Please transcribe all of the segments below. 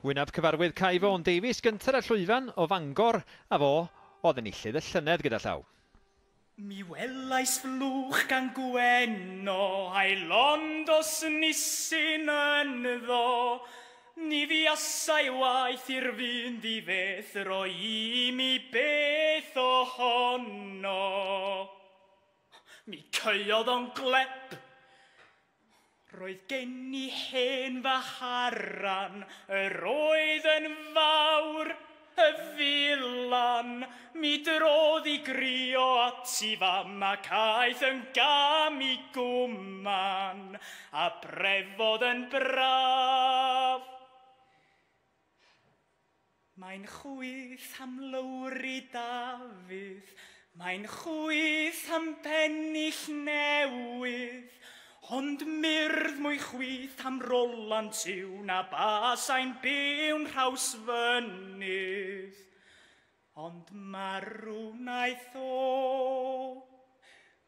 Wynab cyfarwydd Cai Vaughan Davies gyntaf y llwyfan o Fangor, a fo oedd enillydd y llynedd gyda llaw. Mi welais flwch gan gweno, a'i lond os nisyn ynddo. Ni fiasau waith i'r fynd I feth, roi I mi beth ohono. Mi ceuodd o'n gleb, roedd gen I hen faharan, yr oedd yn fawr, y filan. Mi drodd I grio at I fam, ac aeth yn gam I gwman, a brefodd yn braf. Mae'n chwyth am lawri Dafydd, mae'n chwyth am bennill newydd, ond myrdd mwy chwyth am Roland yw na basau'n byw'n Rhaws Fynydd. Ond marw naeth o,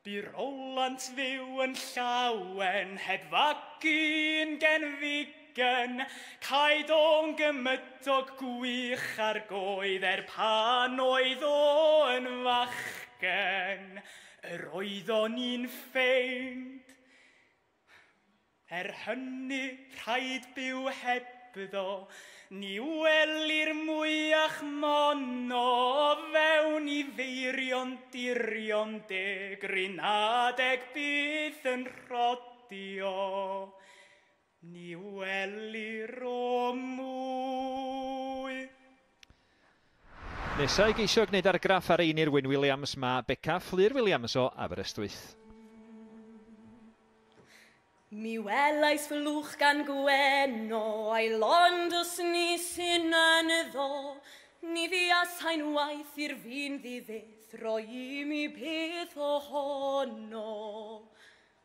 bu Roland fyw yn Llawen, heb fagu'n genfigen, caid o'n gymydog gwych ar goed pan oedd o yn fachgen. Yr oedd o'n un ffeind, hynny rhaid byw hebddo, ni welir mwyach mono, fewn I feirion dirion deg, rinadeg byth yn rhodio. Ni welir o mwy. Nesau geisio gwneud argraff ar Einir Wyn Williams mae Beca Fflyr Williams o Aberystwyth. Mi welais flwch gan gweno, a'i lond os nisyn ynddo. Ni fiasau'n waith i'r fynd I feth, roi I mi beth ohono.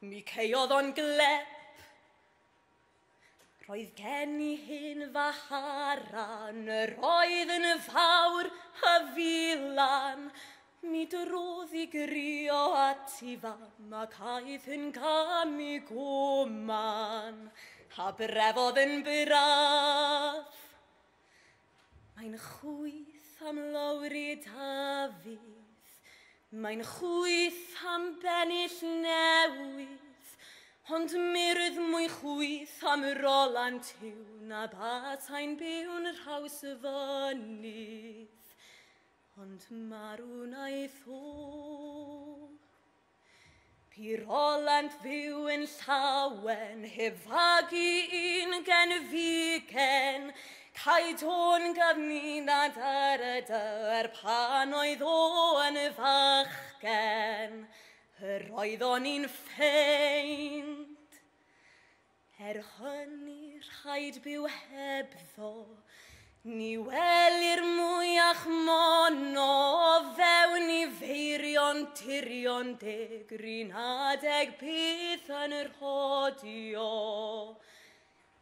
Mi ceodd o'n gleb, roedd gen I hen faharan, yr oedd yn fawr y filan. Mi drodd I grio at I fam, ac aeth yn gam I gwman, a brefodd yn braf. Mae'n chwyth am lawri Dafydd, mae'n chwyth am bennill newydd, ond myrdd mwy chwyth am Roland yw na basau'n byw'n Rhaws Fynydd. Ond marw naeth o, bu Roland fyw yn Llawen, heb fagu un genfigen, caid o'n gyfninad ar y dyr pan oedd o yn fachgen. Yr oedd o'n un ffeind, hynny rhaid byw hebddo, ni welir mwyach mono, fewn I feirion tirion deg, rinadeg byth yn yr hodio.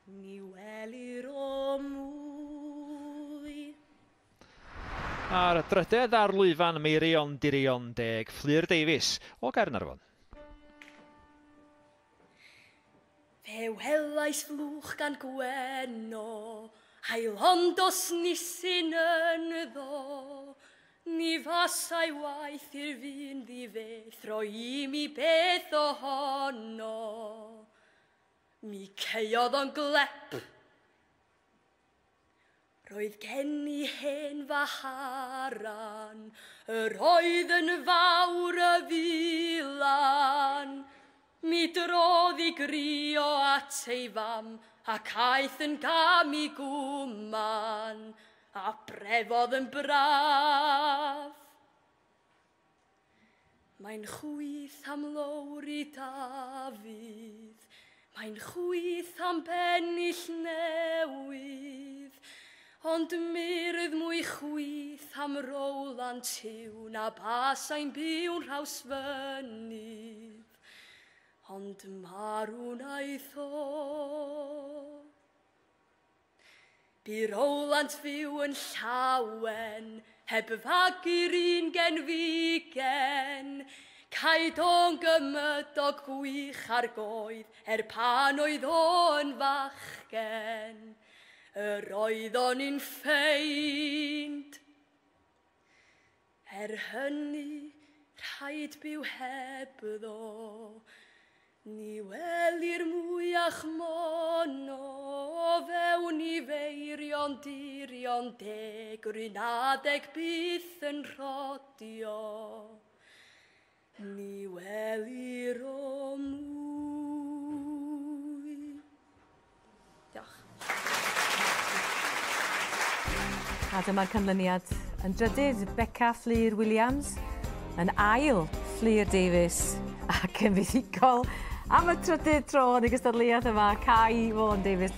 Ni welir o mwy. A'r drydedd ar lwyfan Meirion Dirion Deg, Fflyr Davies o Gaernarfon. Fe welais flwch gan gweno, a'i lond os nisyn ynddo. Ni fasau waith i'r fynd I feth, roi I mi beth ohono. Mi ceodd o'n gleb, roedd gen I hen faharan, yr oedd yn fawr y filan. Mi drodd I grio at ei fam, ac aeth yn gam I gwman, a brefodd yn braf. Mae'n chwyth am lawri Dafydd, mae'n chwyth am bennill newydd, ond myrdd mwy chwyth am Roland yw na basau'n byw'n Rhaws Fynydd. Ond marw naeth o. Bu Roland fyw yn Llawen, heb fagu'r un genfigen, caid o'n gymydog gwych ar goed, pan oedd o'n fachgen. yr oeddon ni'n ffeind. Hynny, rhaid byw heb ddo, ni welir mwyach mono, fewn i feirion dirion deg, rhywun adeg byth yn rhodio. Ni welir o mwy. Diolch. A dyma'r canlyniad yn drydydd, Beca Fflyr Williams, yn ail, Fflyr Davies, ac yn fuddugol am y trydydd tro yn y gystadleuaeth yma, Cai Vaughan Davies.